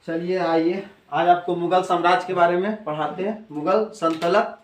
चलिए आइए, आज आपको मुगल साम्राज्य के बारे में पढ़ाते हैं। मुगल सल्तनत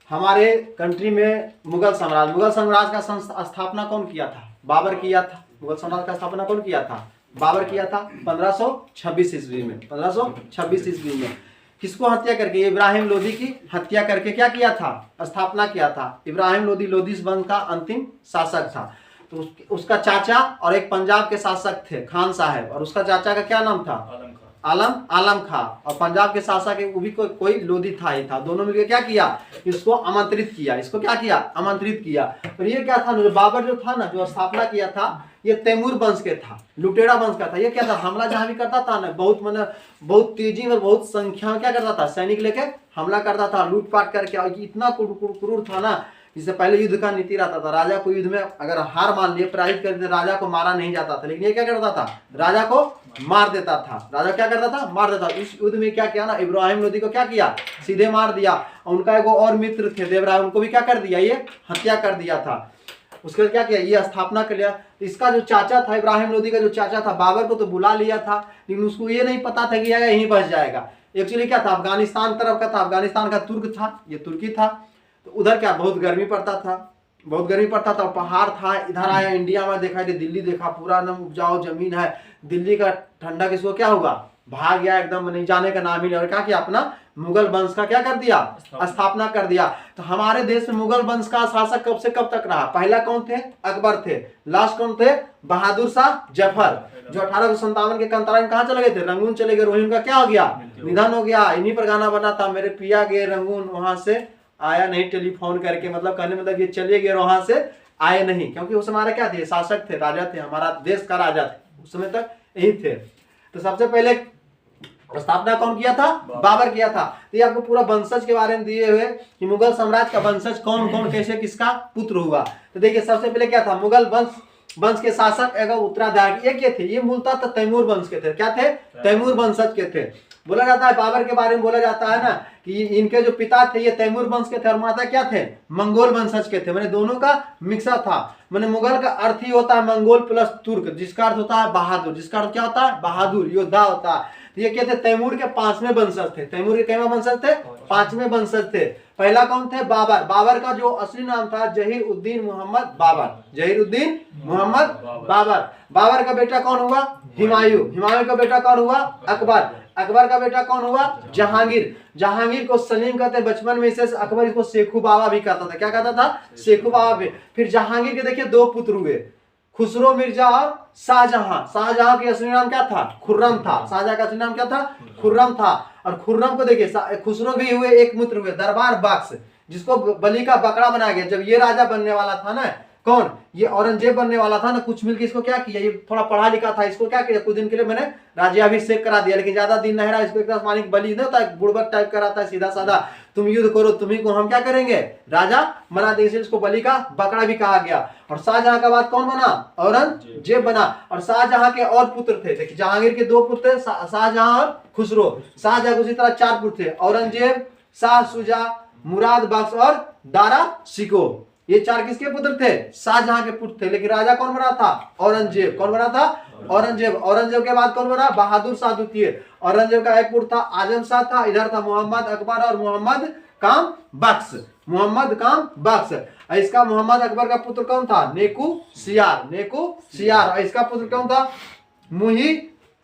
हमारे कंट्री में मुगल साम्राज्य का स्थापना कौन किया था? बाबर किया था। मुगल साम्राज्य का स्थापना कौन किया था? बाबर किया था 1526 ईस्वी में। 1526 ईस्वी में किसको हत्या करके? इब्राहिम लोदी की हत्या करके क्या किया था? स्थापना किया था। इब्राहिम लोदी लोदी वंश का अंतिम शासक था। तो उसका चाचा और एक पंजाब के शासक थे खान साहब, और उसका चाचा का क्या नाम था? आलम खां। और पंजाब के शासक वो भी कोई लोधी था ही था। दोनों मिलकर क्या किया? इसको आमंत्रित किया। इसको क्या किया? आमंत्रित किया। और ये क्या था? बाबर जो था ना, जो स्थापना किया था, ये तैमूर वंश के था, लुटेरा वंश का था। ये क्या था? हमला जहां भी करता था ना, बहुत तेजी और बहुत संख्या में क्या करता था? सैनिक लेके हमला करता था, लूटपाट करके। और इतना क्रूर था ना, इससे पहले युद्ध का नीति रहता था, राजा को युद्ध में अगर हार मान लिए, पराजित कर देते, राजा को मारा नहीं जाता था। लेकिन ये क्या करता था? राजा को मार देता था। राजा क्या करता था? मार देता था। इस युद्ध में क्या किया ना, इब्राहिम लोदी को क्या किया? सीधे मार दिया। और उनका एक और मित्र थे देवराय, उनको भी क्या कर दिया? ये हत्या कर दिया था। उसके बाद क्या किया? ये स्थापना कर लिया। इसका जो चाचा था, इब्राहिम लोदी का जो चाचा था, बाबर को तो बुला लिया था, लेकिन उसको ये नहीं पता था कि यहीं बच जाएगा। एक्चुअली क्या था? अफगानिस्तान तरफ का था, अफगानिस्तान का तुर्क था, ये तुर्की था। तो उधर क्या बहुत गर्मी पड़ता था, बहुत गर्मी पड़ता था, पहाड़ था। इधर आया इंडिया में, देखा कि दिल्ली देखा, पूरा एकदम उपजाऊ जमीन है। दिल्ली का ठंडा किसको क्या होगा? भाग गया एकदम, नहीं जाने का नाम ही नहीं। और क्या किया? अपना मुगल वंश का क्या कर दिया? स्थापना कर दिया। तो हमारे देश में मुगल वंश का शासक कब से कब तक रहा? पहला कौन थे? अकबर थे। लास्ट कौन थे? बहादुर शाह जफर, जो 1857 के कंतारा में कहा चले गए थे? रंगून चले गए। रोहिन का क्या हो गया? निधन हो गया। इन्हीं पर गाना बना था, मेरे पिया गए रंगून, वहां से आया नहीं टेलीफोन करके। मतलब कहने मतलब ये चले गए, वहां से आए नहीं। क्योंकि उस हमारे क्या थे? शासक थे, राजा थे, हमारा देश का राजा थे उस समय तक, यही थे। तो सबसे पहले स्थापना कौन किया था? बाबर किया था। तो ये आपको पूरा वंशज के बारे में दिए हुए कि मुगल साम्राज्य का वंशज कौन कौन कैसे किसका पुत्र हुआ। तो देखिए सबसे पहले क्या था? मुगल वंश के शासक एवं उत्तराधिकारी ये क्या थे? ये मूलतः तो तैमूर वंश के थे। क्या थे? तैमूर वंशज के थे। बोला जाता है बाबर के बारे में, बोला जाता है ना कि इनके जो पिता थे ये तैमूर वंश के थे, और माता क्या थे? मंगोल वंशज के थे। मैंने दोनों का मिक्सा था। मैंने मुगल का अर्थ ही होता है मंगोल प्लस तुर्क, जिसका अर्थ होता है बहादुर। जिसका अर्थ क्या होता है? बहादुर, योद्धा होता है। तो ये क्या थे? तैमूर के 5वें वंशज थे। तैमूर के कितने वंशज थे? 5वें वंशज थे। पहला कौन थे? बाबर। बाबर का जो असली नाम था जहीर उद्दीन मोहम्मद बाबर। जहीर उद्दीन मोहम्मद बाबर। बाबर का बेटा कौन हुआ? हुमायूं। हुमायूं का बेटा कौन हुआ? अकबर। अकबर का बेटा कौन हुआ? जहांगीर। जहांगीर को सलीम कहते, बचपन में इसे अकबर इसको शेखू बाबा भी कहता था। क्या कहता था? शेखू बाबा भी। फिर जहांगीर के देखिए 2 पुत्र हुए, खुसरो मिर्जा और शाहजहां। शाहजहां के असली नाम क्या था? खुर्रम था। शाहजहां का असली नाम क्या था? खुर्रम था। और खुर्रम को देखिए, खुसरो भी हुए, एक पुत्र हुए दरबार बख्श, जिसको बलि का बकरा बनाया गया। जब ये राजा बनने वाला था ना, कौन? ये औरंगजेब बनने वाला था ना, कुछ मिलकर इसको क्या किया? ये थोड़ा पढ़ा लिखा था, इसको क्या किया? कुछ दिन के लिए मैंने राज्याभिषेक करा दिया, लेकिन ज्यादा दिन नहीं रहा। इसको एक तरह मानिक बलि नहीं होता, बुड़बक टाइप का रहता है, सीधा साधा, तुम युद्ध करो, तुम्ही को हम क्या करेंगे? राजा बना देंगे। इसको बलि का बकरा भी कहा गया। और शाहजहां का बाद कौन बना? औरंगजेब बना। और शाहजहां के और पुत्र थे, देखिए जहांगीर के 2 पुत्र थे, शाहजहां और खुसरो। शाहजहां को उसी तरह 4 पुत्र थे, औरंगजेब, शाह शुजा, मुराद बख्श और दारा शिकोह। ये 4 किसके पुत्र थे? शाहजहां के पुत्र थे। लेकिन राजा कौन बना था? औरंगजेब। कौन बना था? औरंगजेब। औरंगजेब के बाद कौन बना? बहादुर शाह द्वितीय। औरंगजेब का एक पुत्र था आजम शाह था, इधर था मोहम्मद अकबर और मोहम्मद काम बख्श। मोहम्मद काम बख्श। इसका मोहम्मद अकबर का पुत्र कौन था? नेकू सियार। नेकू सियार। और इसका पुत्र कौन था? मुही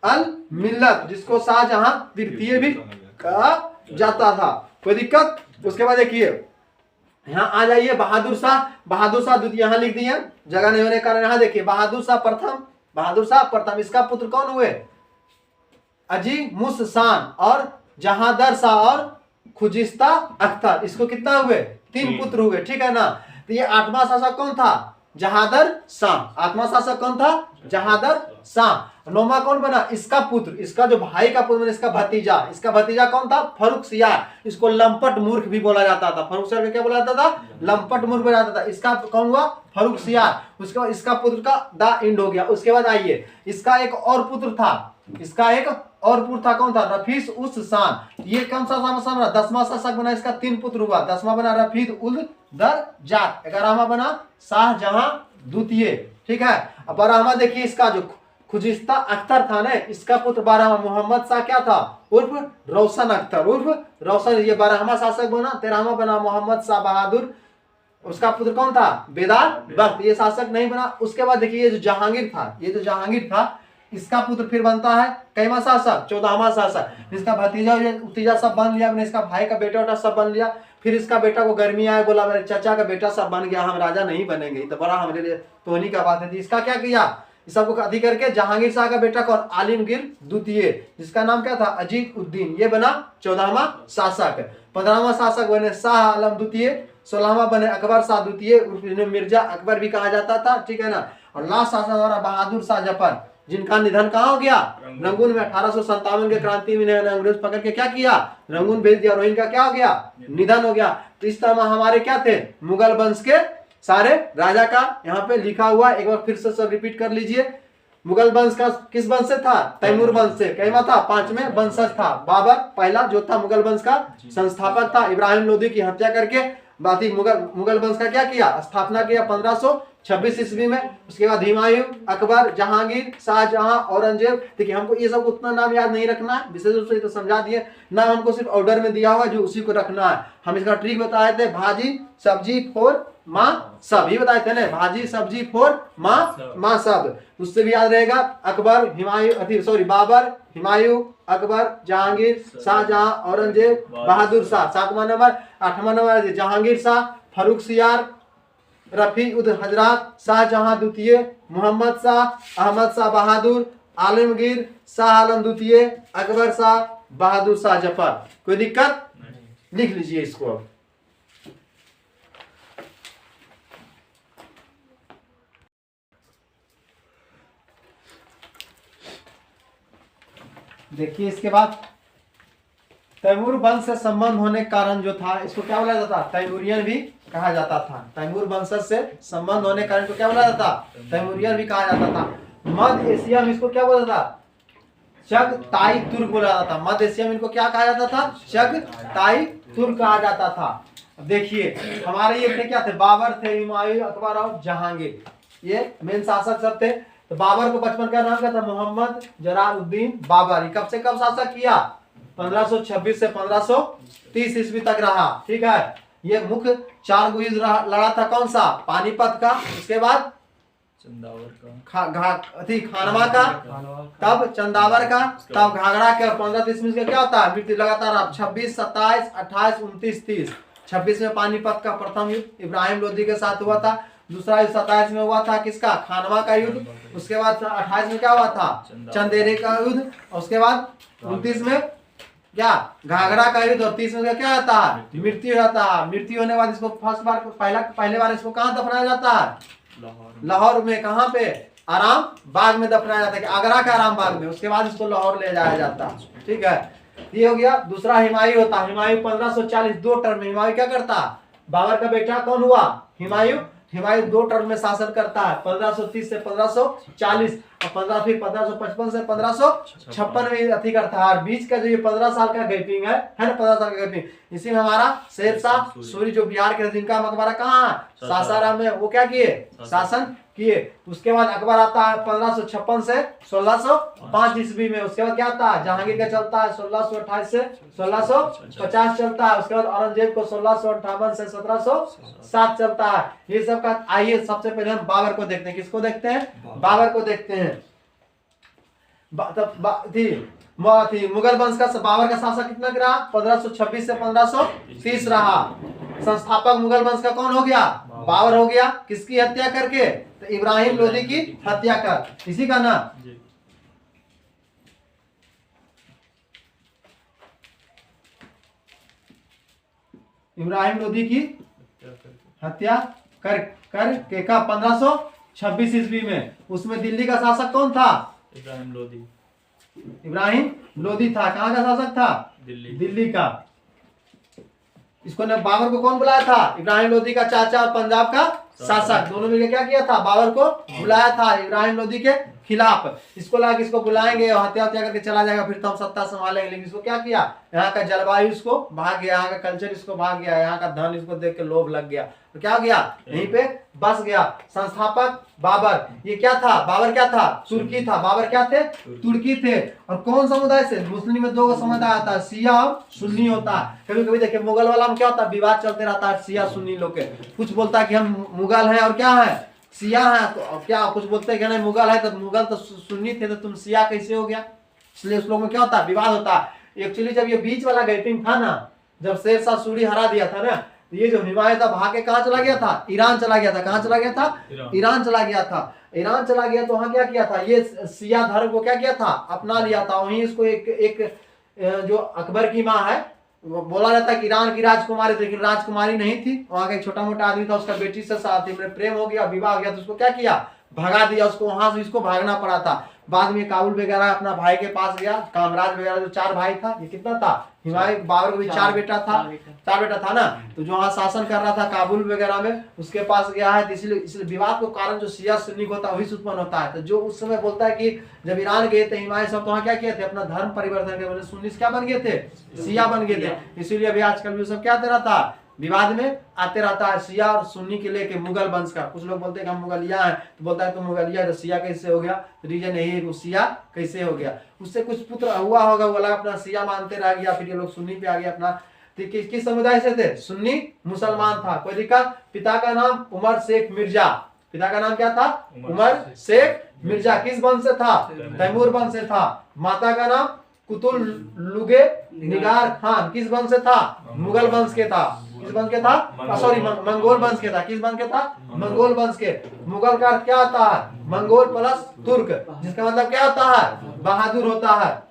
अल मिल्लत, जिसको शाहजहां तृतीय भी कहा जाता था। कोई दिक्कत? उसके बाद देखिए यहाँ आ जाइए, बहादुर शाह। बहादुर शाह द्वितीय यहाँ लिख दिए, जगह नहीं होने के कारण। यहाँ देखिए बहादुर शाह प्रथम। बहादुर शाह प्रथम, इसका पुत्र कौन हुए? अजी मुसान और जहादर शाह और खुजिस्ता अख्तर। इसको कितना हुए? 3 पुत्र हुए, ठीक है ना। तो ये 8वां शासक कौन था? जहादर शाह। 8वां शासक कौन था? जहादर शाह। 9वां कौन बना? इसका पुत्र, इसका जो भाई का पुत्र, इसका भतीजा। इसका भतीजा कौन था? फर्रुख सियार। इसको लंपट मूर्ख भी बोला जाता था। फर्रुख सियार को क्या बोला जाता था? लंपट मूर्ख बोला जाता था। इसका कौन हुआ? फर्रुख सियार। उसके बाद इसका पुत्र का दा इंड हो गया। उसके बाद आइए, इसका एक और पुत्र था। इसका एक और पुत्र था, कौन था? रफीस उस शान। ये कौन सा शासक बना? 10वां शासक बना। इसका 3 पुत्र हुआ। 10वां बना रफीद उल दर जात। 11वां बना शाहजहां द्वितीय, ठीक है। 12वां देखिए इसका जो खुजिस्ता अख्तर था ना, इसका पुत्र 12वां मोहम्मद शाह क्या था, उर्फ रोशन अख्तर, उर्फ रोशन, ये 12वां शासक बना। 13वां बना मोहम्मद शाह बहादुर, उसका पुत्र कौन था, बेदार बख्त, ये शासक नहीं बना। उसके बाद देखिए ये जो जहांगीर था, ये जो जहांगीर था, इसका पुत्र फिर बनता है कैवा शासक, 14वां शासक। इसका भतीजा सब बन लिया, इसका भाई का बेटा उटा सब बन लिया। फिर इसका बेटा को गर्मी आया, बोला मेरे चाचा का बेटा सब बन गया, हम राजा नहीं बनेंगे, तो बड़ा हमारे लिए तोहनी का बात है। इसका क्या किया, इस सबको अधिक करके जहांगीर शाह का बेटा कौन, आलमगीर द्वितीय, जिसका नाम क्या था, अजीत उद्दीन, ये बना 14वां शासक। 15वां शासक बने शाह आलम द्वितीय, 16वां बने अकबर शाह द्वितीय, उर्फ मिर्जा अकबर भी कहा जाता था, ठीक है ना। और लास्ट शासक हमारा बहादुर शाह जफर, जिनका निधन कहाँ हो गया, रंगून में। 1857 के क्रांति में अंग्रेज पकड़ के क्या किया, रंगून भेज दिया, और इनका क्या हो गया, निधन हो गया। तो इस तरह हमारे क्या थे, मुगल वंश के सारे राजा का यहाँ पे लिखा हुआ, एक बार फिर से सब रिपीट कर लीजिए। मुगल वंश का किस वंश से था, तैमूर वंश से। कैवा था, 5वें वंशज था। बाबर पहला जो था मुगल वंश का संस्थापक था, इब्राहिम लोदी की हत्या करके बाकी मुगल वंश का क्या किया, स्थापना किया 1526 ईस्वी में। उसके बाद हुमायूं, अकबर, जहांगीर, शाहजहां, औरंगजेब। देखिए हमको ये सब उतना नाम याद नहीं रखना है, विशेष रूप से तो समझा दिए, नाम हमको सिर्फ ऑर्डर में दिया हुआ जो उसी को रखना है। हम इसका ट्रिक बताए थे, भाजी सब्जी फोर माँ सब, ये बताए थे ना, भाजी सब्जी फोर माँ सब, उससे भी याद रहेगा। अकबर, हुमायूं, बाबर, हुमायूं, अकबर, जहांगीर, शाहजहां, औरंगजेब, बहादुर शाह 7वां नंबर। 8वां नंबर जहांगीर शाह, फरुख सियार, रफी उद हजरात, शाहजहां द्वितीय, मोहम्मद शाह, अहमद शाह बहादुर, आलमगीर, शाह आलम द्वितीय, अकबर शाह, बहादुर शाह जफर। कोई दिक्कत, लिख लीजिए इसको। देखिए इसके बाद तैमूर वंश से संबंध होने के कारण जो था, इसको क्या बोला जाता, तैमूरियन भी कहा जाता था। तैमूर वंश से संबंध होने के कारण को क्या बोला जाता, तैमूरियन भी कहा जाता था। मध्य एशिया में इसको क्या बोला था, चगताई तुर्क बोला जाता था। मध्य एशिया में इनको क्या कहा जाता था, चगताई तुर्क कहा जाता था। अब देखिए हमारे ये क्या थे, बाबर थे, हुमायूं, अकबर और जहांगीर, ये मेन शासक सब थे। तो बाबर को बचपन का नाम क्या था, मोहम्मद जलालुद्दीन बाबर। ये कब से कब शासक किया, 1526 से 1530 ईस्वी तक रहा, ठीक है। ये मुख्य 4 युद्ध लड़ा था, कौन सा, पानीपत का, उसके बाद चंदावर का, खानवा का, तब चंदावर का, तब घाघरा के। 1530 में क्या होता है, मृत्यु लगातार 26, 27, 28, 29, 30। 26 में पानीपत का प्रथम युद्ध इब्राहिम लोदी के साथ हुआ था। दूसरा युद्ध 27 में हुआ था, किसका, खानवा का युद्ध। उसके बाद 28 में क्या हुआ था, चंदेरी का युद्ध। उसके बाद 29 में क्या, घाघरा का युद्ध। और 30 में क्या आता है, मृत्यु जाता है। मृत्यु होने के बाद इसको पहले बार इसको कहाँ दफनाया जाता है, लाहौर में। कहाँ पे, आराम बाग में दफनाया जाता है, आगरा का आराम बाग में। उसके बाद इसको लाहौर ले जाया जाता है, ठीक है। ये हो गया। दूसरा हुमायूं होता है, हुमायूं 1540, 2 टर्म में। हुमायूं क्या करता, बाबर का बेटा कौन हुआ, हुमायूं। हुमायूं 2 टर्म में शासन करता है, 1530 से 1540, और 1555 से 1556 में अति करता है। और बीच का जो ये 15 साल का गैपिंग है ना, 15 साल का गैपिंग, इसी में हमारा शेरशाह सूरी जो बिहार के, जिनका मकबरा कहाँ है, सासाराम में, वो क्या किए, शासन किए। उसके बाद अकबर आता है 1556 से 1605 ईस्वी में। उसके बाद क्या आता है, जहांगीर का चलता है 1628 से 1650 चलता है। उसके बाद औरंगजेब को 1658 से 1707 चलता है। ये सब का। आइए सबसे पहले हम बाबर को देखते हैं। किसको देखते हैं, बाबर को देखते हैं। मुगल वंश का बाबर का शासक कितना रहा, 1526 से 1530 रहा। संस्थापक मुगल वंश का कौन हो गया, बाबर हो गया। किसकी हत्या करके, तो इब्राहिम लोदी की हत्या कर, इसी का नाम। इब्राहिम लोदी की हत्या करके का 1526 ईस्वी में। उसमें दिल्ली का शासक कौन था, इब्राहिम लोदी था। कहाँ का शासक था, दिल्ली का। इसको ने बाबर को कौन बुलाया था, इब्राहिम लोदी का चाचा और पंजाब का शासक, दोनों मिलकर क्या किया था, बाबर को बुलाया था इब्राहिम लोदी के खिलाफ। इसको लगा कि इसको बुलाएंगे और हत्या हत्या करके चला जाएगा, फिर तो हम सत्ता संभालेंगे। लेकिन इसको क्या किया, यहाँ का जलवायु इसको भाग गया, यहाँ का कल्चर इसको भाग गया, यहाँ का धन इसको देख के लोभ लग गया, तो क्या हो गया, यहीं पे बस गया। संस्थापक बाबर, ये क्या था, बाबर क्या था, तुर्की था। बाबर क्या थे, तुर्की थे। और कौन समुदाय से, मुस्लिम में दो समुदाय आता है, शिया और सुन्नी होता है। कभी कभी देखिए मुगल वाला में क्या होता है, विवाद चलते रहता है शिया सुन्नी लोग के। कुछ बोलता है कि हम मुगल हैं और क्या है, शिया है, तो क्या कुछ बोलते हैं कि नहीं मुगल है, तो मुगल तो सुन्नी थे, तो तुम शिया कैसे हो गया। इसलिए उस लोग में क्या होता है, विवाद होता है। एक्चुअली जब ये बीच वाला गैपिंग था ना, जब शेर शाह सूरी हरा दिया था ना, ये जो हिमायत था भाग के कहाँ चला गया था, ईरान चला गया था। कहाँ चला गया था, ईरान चला गया था। ईरान चला गया तो वहां क्या किया था, ये शिया धर्म को क्या किया था, अपना लिया था। वहीं इसको एक जो अकबर की माँ है, बोला जाता है कि ईरान की राजकुमारी थी, लेकिन राजकुमारी नहीं थी। वहां का एक छोटा मोटा आदमी था, उसका बेटी से साथ में प्रेम हो गया, विवाह हो गया, तो उसको क्या किया, भगा दिया उसको, वहां से इसको भागना पड़ा था। बाद में काबुल वगैरह अपना भाई के पास गया, कामराज वगैरह जो 4 भाई था, ये कितना था, हिमायत बाबर को भी 4 बेटा था, 4 बेटा था ना, तो जो वहां शासन कर रहा था काबुल वगैरह में, उसके पास गया है। इसलिए विवाद को कारण जो शिया सुन्नी को होता है वही से उत्पन्न होता है। तो जो उस समय बोलता है कि जब ईरान गए थे हिमायत सब, तो वहां क्या किए थे, अपना धर्म परिवर्तन के, सुन्नी क्या बन गए थे, शिया बन गए थे। इसीलिए अभी आजकल भी सब क्या रहता है, विवाद में आते रहता है, शिया और सुन्नी के लेके, मुगल वंश का। कुछ लोग बोलते हैं कि हम मुगलिया हैं, तो बोलता है तुम मुगलिया, तो शिया कैसे हो गया, रीजन यही है, शिया कैसे हो गया, उससे कुछ पुत्र हुआ होगा, वो लगा अपना शिया मानते रह गया, फिर ये लोग सुन्नी पे आ गया अपना। किस समुदाय से थे, सुन्नी मुसलमान था, कोई दिक्कत। पिता का नाम उमर शेख मिर्जा, पिता का नाम क्या था, उमर शेख मिर्जा। किस वंश से था, तैमूर वंश से था। माता का नाम कुतुल लुगे निगार खान, किस वंश से था, मुगल वंश के था। किस वंश के था, सॉरी मंगोल वंश के था। किस वंश के था, मंगोल वंश के। मुगल का अर्थ क्या होता है, मंगोल प्लस तुर्क, जिसका मतलब क्या होता है, बहादुर होता है।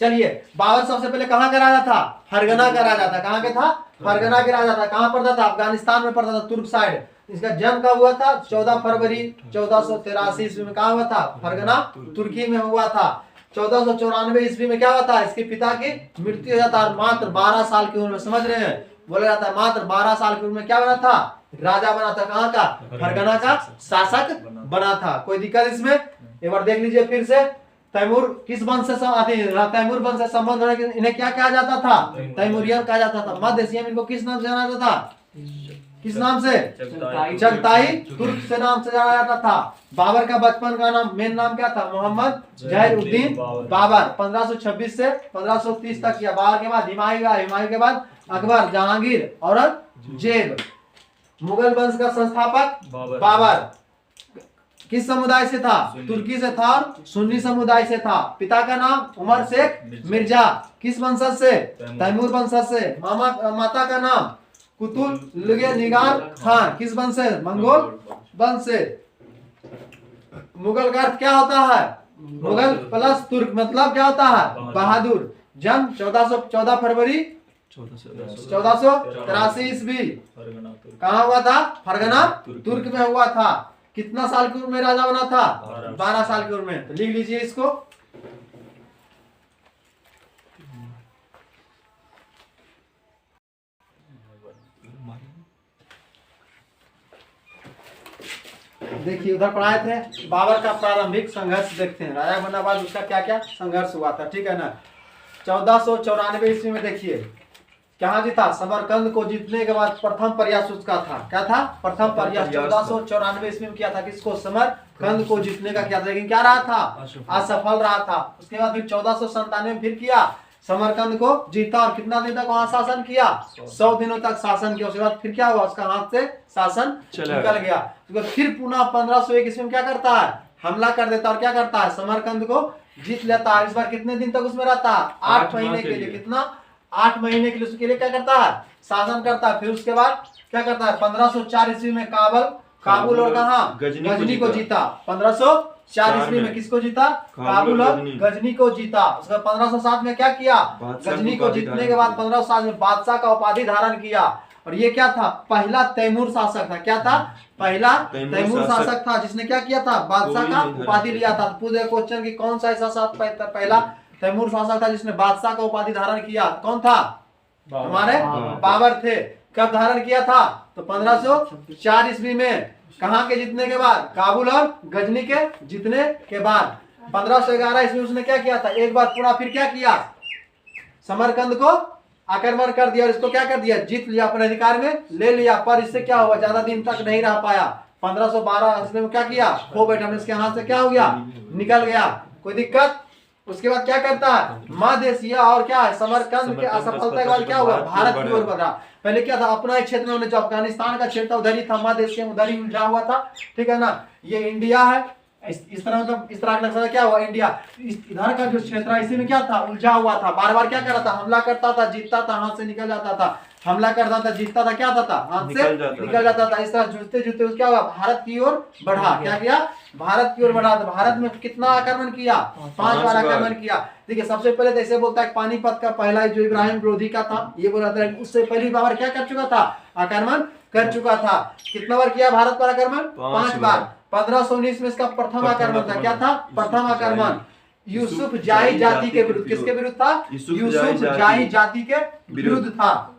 चलिए, बाबर सबसे पहले कहाँ का राजा था, फरगना का राजा था। कहाँ के था, फरगना के राजा था। कहाँ पड़ता था, अफगानिस्तान में पड़ता था, तुर्क साइड। इसका जन्म कब हुआ था, 14 फरवरी 1483 ईस्वी में। कहाँ हुआ था, फरगना तुर्की में हुआ था। 1494 ईस्वी में क्या हुआ था, इसके पिता की मृत्यु हो जाता है, मात्र 12 साल की उम्र में। समझ रहे हैं, बोला जाता है मात्र 12 साल की उम्र में क्या बना था, राजा बना था। कहाँ का, फरगना का शासक बना था। कोई दिक्कत इसमें, एक बार देख लीजिए फिर से। तैमूर किस वंश से तैमूर वंश से संबंध होने, इन्हें क्या कहा जाता था, तैमूरियन कहा जाता था। मध्य एशिया में इनको किस नाम से जाना जाता था, किस नाम से, चगताई तुर्क से नाम से जाना जाता था। बाबर का बचपन का नाम, मेन नाम क्या था, मोहम्मद जहीरुद्दीन बाबर। 1526 से 1530 तक किया। बाबर के बाद हुमायूं के बाद अकबर, जहांगीर, औरंगजेब। मुगल वंश का संस्थापक बाबर। किस समुदाय से था, तुर्की से था और सुन्नी समुदाय से था। पिता का नाम उमर शेख मिर्जा, किस वंशज से, तैमूर वंशज से। माता का नाम कुतुल लुगे निगार खान, किस वंश से, मंगोल वंश से। मुगल का अर्थ क्या होता है, मुगल प्लस तुर्क, मतलब क्या होता है, बहादुर। जन्म 14 फरवरी 1483 ईस्वी। कहाँ हुआ था, फरगना तुर्क में हुआ था। कितना साल की उम्र में राजा बना था, 12 साल की उम्र में। तो लिख लीजिए इसको। देखिए उधर पढ़ाए थे, बाबर का प्रारंभिक संघर्ष देखते हैं। राजा बनने बाद उसका क्या क्या संघर्ष हुआ था, ठीक है ना। 1494 ईस्वी में देखिए कहाँ जीता, समरकंद को जीतने के बाद प्रथम प्रयास उसका था। क्या था, प्रथम प्रयास 1494 ईस्वी में किया था। किसको, समरकंद को जीतने का किया था, लेकिन क्या रहा था, असफल रहा था। उसके बाद फिर 1497 में फिर किया, समरकंद को जीता और कितना दिन तक वहां शासन किया, 100 दिनों तक शासन किया। उसके बाद फिर क्या हुआ, उसका हाथ से शासन निकल गया। तो फिर पुनः 1501 ईस्वी में क्या करता है, हमला कर देता और क्या करता है, समरकंद को जीत लेता है। इस बार कितने दिन तक उसमें रहता है, 8 महीने के लिए। कितना, 8 महीने के लिए उसके लिए क्या करता है, शासन करता है। फिर उसके बाद क्या करता है, 1504 ईस्वी में काबुल और कहाँ, गजनी को जीता। 1504 ईस्वी में किसको जीता, काबुल और गजनी को जीता। उसका 1507 में क्या किया, गजनी को जीतने के बाद 1507 में बादशाह का उपाधि धारण किया। और ये क्या था, पहला तैमूर शासक था। क्या था, पहला तैमूर शासक था जिसने क्या किया था, बादशाह का उपाधि लिया था। पूछे क्वेश्चन की कौन सा ऐसा पहला तैमूर शासक था जिसने बादशाह का उपाधि धारण किया, कौन था, हमारे बाबर थे। कब धारण किया था, तो 1504 ईस्वी में। कहाँ के जीतने के बाद? काबुल और गजनी के जीतने के बाद 1511 इसमें उसने क्या किया था? एक बार पूरा फिर क्या किया? समरकंद को आक्रमण कर दिया और इसको क्या कर दिया? जीत लिया, अपने अधिकार में ले लिया। पर इससे क्या हुआ? ज्यादा दिन तक नहीं रह पाया। 1512 ईस्वी में क्या किया? खो बैठा, इसके हाथ से क्या हो गया? निकल गया। कोई दिक्कत? उसके बाद क्या करता है? मादेशिया और क्या है? समरकंद के असफलता के बाद क्या हुआ? भारत की ओर बढ़ा। पहले क्या था? अपना ही क्षेत्र में उन्हें, जो अफगानिस्तान का क्षेत्र था उधर ही था, मादेशिया उधर ही उलझा हुआ था, ठीक है ना। ये इंडिया है, इस तरह मतलब इस तरह का नक्शा क्या हुआ? इंडिया इधर का जो क्षेत्र है इसी में क्या था? उलझा हुआ था। बार बार क्या कर रहा था? हमला करता था, जीतता था, हाथ से निकल जाता था। हमला करता था, जीतता था, क्या था? हाथ से निकल जाता था। इस तरह जुड़ते जुड़ते क्या हुआ? भारत की ओर बढ़ा। क्या किया? भारत की ओर बढ़ा। तो भारत में कितना आक्रमण किया? 5 बार आक्रमण किया। देखिए, सबसे पहले तो ऐसे बोलता है पानीपत का पहला जो इब्राहिम लोधी का था, ये बोला था। उससे पहली बार क्या कर चुका था? आक्रमण कर चुका था। कितना बार किया भारत पर आक्रमण? 5 बार। 1519 में इसका प्रथम आक्रमण था। क्या था? प्रथम आक्रमण यूसुफ जाही जाति के विरुद्ध। किसके विरुद्ध था? यूसुफ जाही जाति के विरुद्ध था।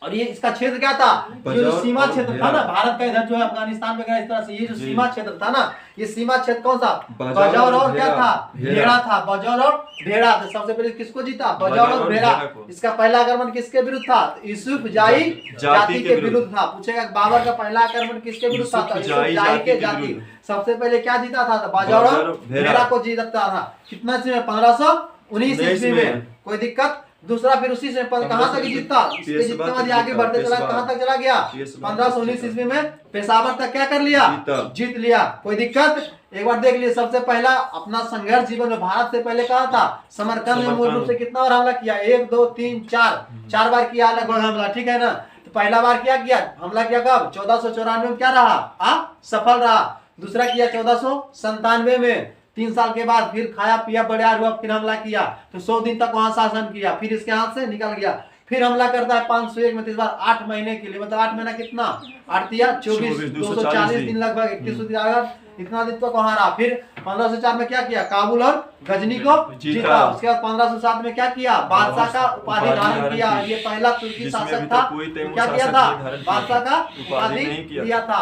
और ये इसका क्षेत्र क्या था? ये जो सीमा क्षेत्र था ना भारत का, इधर जो है अफगानिस्तान में गया इस तरह से, ये जो सीमा क्षेत्र था ना, ये सीमा क्षेत्र कौन सा? बजौर और क्या था? भेड़ा था। बजौर और भेड़ा। तो सबसे पहले किसको जीता? बजौर और भेड़ा। इसका पहला आक्रमण किसके विरुद्ध था? यूसुफ जाही जाति के विरुद्ध था। पूछेगा बाबर का पहला आक्रमण किसके विरुद्ध था? यूसुफ जाही के जाति। सबसे पहले क्या जीता था? बजौर और भेड़ा को जीता था। कितना ईस्वी में? 1519 ईस्वी में। कोई दिक्कत? दूसरा फिर उसी से कहां तक जीता? इसके जितने बाद आगे बढ़ते चला, कहां तक चला गया? 1519 ईस्वी में पेशावर तक क्या कर लिया? जीत लिया। कोई दिक्कत? एक बार देख लिए, सबसे पहला अपना संघर्ष जीवन में भारत से पहले कहा था? समरकंद में मूल रूप से कितना बार हमला किया? 1 2 3 4 बार किया लगभग हमला, ठीक है ना। तो पहला बार क्या किया? हमला किया कब? 1494 में। क्या रहा? सफल रहा। दूसरा किया 1497 में, 3 साल के बाद। फिर खाया पिया बढ़िया हुआ, फिर हमला किया। तो 100 दिन तक वहां शासन किया, फिर इसके हाथ से निकल गया। फिर हमला करता है 501 में, इस बार 8 महीने के लिए। मतलब 8 महीना कितना? 8 या 24, 240 दिन लगभग 21 दिन इतना दिन तक वहां रहा। फिर 1504 में क्या किया? काबुल और गजनी को जीता। उसके बाद 1507 में क्या किया? बादशाह का उपाधि धारण किया। ये पहला तुर्की शासक था। क्या किया था? बादशाह का उपाधि दिया था।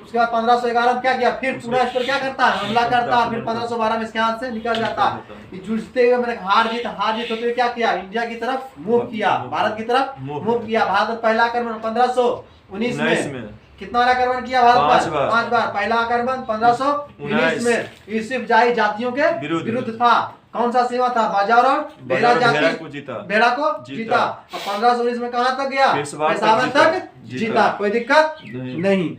उसके बाद 1511 में क्या किया? फिर पूरा इस पर क्या करता है? हमला करता है। फिर 1512 में इसके हाथ से निकल जाता है। जूझते हुए मैंने हार जीत होते हुए क्या किया? इंडिया की तरफ मूव किया, भारत की तरफ मूव किया। भारत पहला आक्रमण 1519 में। कितना आक्रमण किया भारत पर? 5 बार। पहला आक्रमण 1519 में यूसुफ जाही जातियों के विरुद्ध था। कौन सा सीमा था? बजौर और भेड़ा जाति को जीता। भेड़ा को जीता। और 1519 में कहां तक गया? पेशावर तक जीता। कोई दिक्कत नहीं।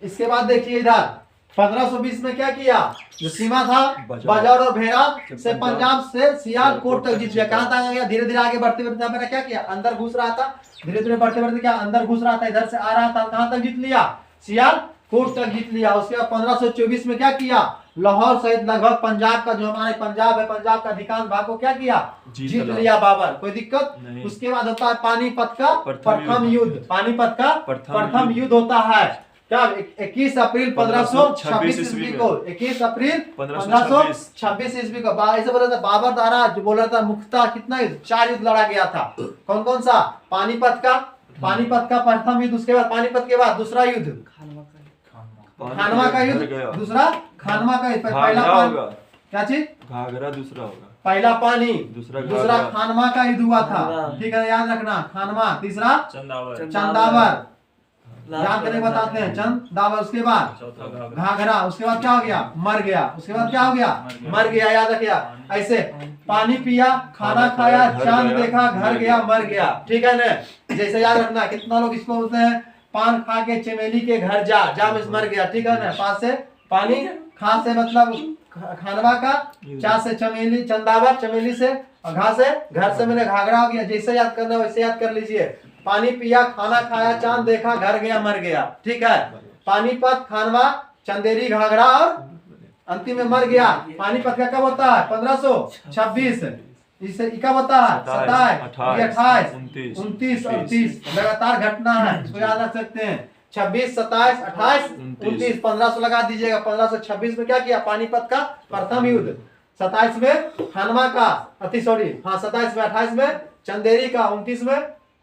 इसके बाद देखिए इधर 1520 में क्या किया? जो सीमा था बजौर और भेड़ा से पंजाब से सियालकोट तक जीत लिया। कहां तक आ गया? धीरे धीरे आगे बढ़ते बढ़ते मैंने क्या किया? अंदर घुस रहा था। धीरे धीरे बढ़ते बढ़ते क्या अंदर घुस रहा था, इधर से आ रहा था। कहां तक जीत लिया? सियालकोट तक जीत लिया। उसके बाद 1524 में क्या किया? लाहौर सहित लगभग पंजाब का, जो हमारे पंजाब है, पंजाब का अधिकांश भाग को क्या किया? जीत लिया बाबर। कोई दिक्कत? उसके बाद होता है पानीपत का प्रथम युद्ध। पानीपत का प्रथम युद्ध होता है क्या? 21 अप्रैल 1526 ईस्वी को। 21 अप्रैल 1526 ईस्वी को। ऐसे बोला था बाबर द्वारा, जो बोला था मुख्यतः कितना 4 युद्ध लड़ा गया था। कौन कौन सा? पानीपत का प्रथम युद्ध। उसके बाद पानीपत के बाद दूसरा युद्ध खानवा का युद्ध। दूसरा खानवा का युद्ध। पहला क्या चीज? घाघरा। दूसरा होगा पहला पानी। दूसरा खानवा का युद्ध हुआ था, ठीक है, याद रखना। खानवा। तीसरा चंदावर, याद करके बताते हैं। चंदावर। उसके बाद घाघरा। उसके बाद क्या हो गया? मर गया। उसके बाद क्या हो गया? मर गया। याद रखिया। ऐसे पानी पिया, खाना खाया, चांद देखा, घर गया, मर गया, ठीक है ना। जैसे याद रखना। कितना लोग इसको बोलते हैं? पान खा के चमेली के घर जा में मर गया, ठीक है ना। पास से पानी, खा से मतलब खानवा का, चा से चमेली, चंदावर चमेली से, और घा से घर से मैंने घाघरा हो गया। जैसे याद करना वैसे याद कर लीजिए। पानी पिया, खाना खाया, चांद देखा, घर गया, मर गया, ठीक है। पानीपत, खानवा, चंदेरी, घाघरा और अंतिम में मर गया। पानीपत का कब होता है? 1526। इससे कब होता है? 27, 28, 29 और 30। लगातार घटना है, इसको याद रख सकते हैं। 26, 27, 28, 29, 1500 लगा दीजिएगा। 1526 में क्या किया? पानीपत का प्रथम युद्ध। 27 में खानवा का, 27 में 28 में चंदेरी का, 29 में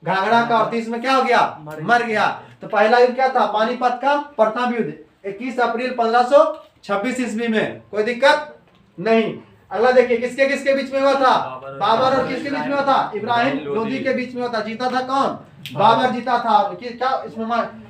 घाघरा का, और 30 में क्या हो गया, मर गया। तो पहला युद्ध क्या था, पानीपत का प्रथम युद्ध 21 अप्रैल 1526 ईस्वी में। कोई दिक्कत नहीं। अगला देखिए, किसके किसके बीच में हुआ था, बाबर और किसके बीच में हुआ था, इब्राहिम लोदी के बीच में हुआ था। जीता था कौन, बाबर जीता था। क्या इसमें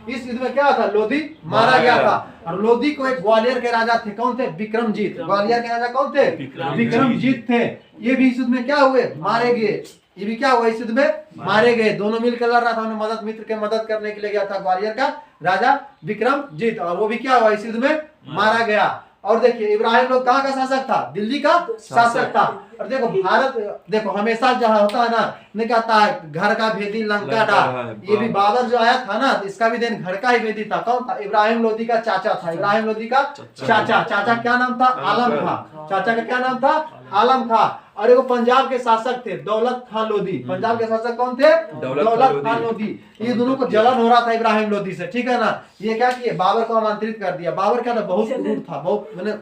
इस युद्ध में क्या था, लोदी मारा गया था। और लोदी को एक ग्वालियर के राजा थे, कौन थे, विक्रमजीत। ग्वालियर के राजा कौन थे, विक्रमजीत थे। ये भी इस युद्ध में क्या हुए, मारे गए। ये भी क्या हुआ, इस युद्ध में मारे गए। दोनों मिलकर लड़ रहा था, उन्हें मदद, मित्र के मदद करने के लिए गया था ग्वालियर का राजा विक्रमजीत, और वो भी क्या हुआ, इस युद्ध में मारा गया। और देखिए, इब्राहिम लोग कहाँ का शासक था, दिल्ली का शासक था। और देखो भारत, देखो हमेशा जहाँ होता है ना, नहीं कहता है घर का भेदी लंका डाल। ये भी बाबर जो आया था ना, इसका भी दिन घर का ही भेदी था। कौन था, इब्राहिम लोदी का चाचा था। इब्राहिम लोदी का चाचा, चाचा क्या नाम था, आलम था। चाचा का क्या नाम था, आलम था। और वो पंजाब के शासक थे, दौलत खान लोदी। पंजाब के शासक कौन थे, दौलत खान लोदी। ये दोनों को जलन हो रहा था इब्राहिम लोदी से, ठीक है ना। ये क्या किए, बाबर को आमंत्रित कर दिया। बाबर क्या था, बहुत क्रूर था, बहुत मैंने,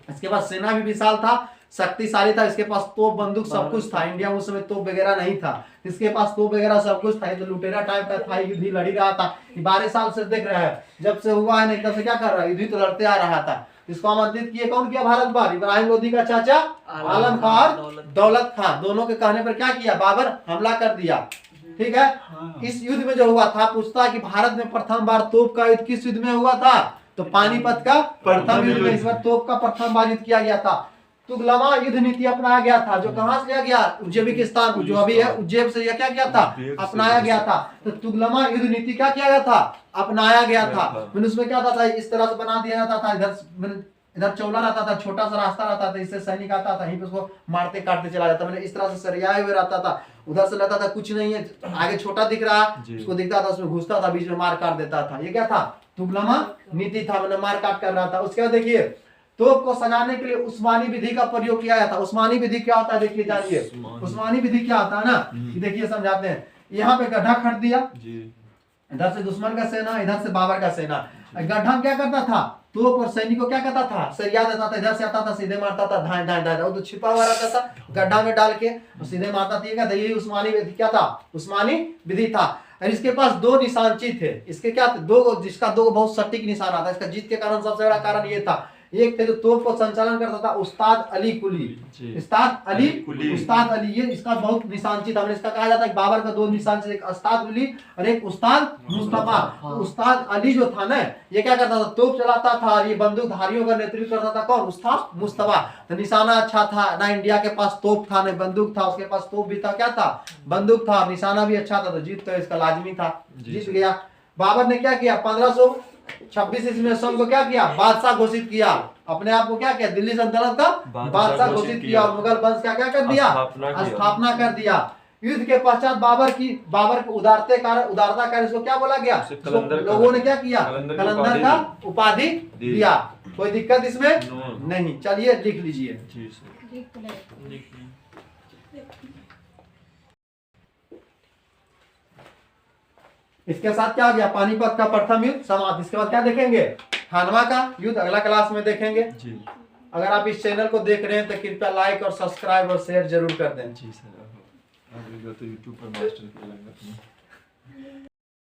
इसके पास सेना भी विशाल था, शक्तिशाली था। इसके पास तोप बंदूक सब कुछ था। इंडिया में उस समय तोप वगैरह नहीं था, इसके पास तोप वगैरह सब कुछ था। तो लुटेरा टाइप का था, युद्ध लड़ ही रहा था। 12 साल से देख रहा है, जब से हुआ है नहीं तब से क्या कर रहा है, युद्ध तो लड़ते आ रहा था। इसको आमंत्रित किए कौन किया, भारत बार, इब्राहिम लोदी का चाचा आलम खान, दौलत खान, दोनों के कहने पर क्या किया, बाबर हमला कर दिया। ठीक है। इस युद्ध में जो हुआ था, पूछता है कि भारत में प्रथम बार तोप का युद्ध किस युद्ध में हुआ था, तो पानीपत का प्रथम युद्ध में इस बार तोप का प्रथम बार युद्ध किया गया था। तुगलमा युद्ध नीति अपनाया गया था, जो कहां से लिया गया, उज्बेकिस्तान, जो अभी है उज्जैन से, क्या किया था, अपनाया गया था। तो तुगलमा युद्ध नीति क्या किया गया था, अपनाया गया था। मैंने उसमें क्या था, इस तरह से बना दिया जाता था। इधर चौला रहता था, छोटा सा रास्ता रहता था, इससे सैनिक आता था, यहीं पे उसको मारते काटते चला जाता। मैंने इस तरह से सरियाए हुए रहता था। उधर से लगता था कुछ नहीं है, आगे छोटा दिख रहा, उसको दिखता था, उसमें घुसता था, बीच में मार काट देता था। ये क्या था, तुगलमा नीति था, मैंने मार काट कर रहा था। उसके बाद देखिए, तोप को सजाने के लिए उस्मानी विधि का प्रयोग किया जाता। उस्मानी विधि क्या होता है, देखिए जानिए। उस्मानी विधि क्या होता है ना, देखिए समझाते हैं। यहाँ पे गड्ढा खड़ दिया, इधर से दुश्मन का सेना, इधर से बाबर का सेना। गड्ढा क्या करता था, तोप और सैनिक को क्या करता था, सरिया देता था, इधर से आता था, सीधे मारता था, धाए धाए धाए, वो तो छिपा हुआ रहता था, गड्ढा में डाल के सीधे मारता था। यही उस्मानी विधि क्या था, उस्मानी विधि था। और इसके पास 2 निशानची थे। इसके क्या थे, 2, जिसका 2 बहुत सटीक निशाना था। इसका जीत के कारण सबसे बड़ा कारण ये था, एक थे जो तोप को संचालन करता था, उस्ताद अली कुली। उस्ताद अली, ये इसका बहुत निशानची था। इसका कहा जाता है बाबर का 2 निशानची, एक उस्ताद अली और एक उस्ताद मुस्तफा। उस्ताद अली जो था ना, ये क्या करता था, तोप चलाता था, और ये बंदूकधारियों का नेतृत्व करता था कौन, उस्ताद मुस्तफा। तो निशाना अच्छा था ना, इंडिया के पास तोप था, ना बंदूक था, उसके पास तोप भी था, क्या था, बंदूक था, निशाना भी अच्छा था। तो जीत तो इसका लाजमी था, जीत गया। बाबर ने क्या किया, 1526 ईस्वी में स्वयं को क्या किया, बादशाह घोषित किया। अपने आप को क्या किया, दिल्ली सल्तनत का बादशाह घोषित किया, और मुगल वंश का क्या कर दिया, स्थापना कर दिया। युद्ध के पश्चात बाबर की उदारता कार्य इसको क्या बोला गया, लोगों ने क्या किया, कलंदर का उपाधि दिया। कोई दिक्कत इसमें नहीं। चलिए लिख लीजिए। इसके साथ क्या हो गया, पानीपत का प्रथम युद्ध समाप्त। इसके बाद क्या देखेंगे, खानवा का युद्ध अगला क्लास में देखेंगे। अगर आप इस चैनल को देख रहे हैं तो कृपया लाइक और सब्सक्राइब और शेयर जरूर कर दें। जी सर, अभी तो यूट्यूब पर मास्टर किया लगा।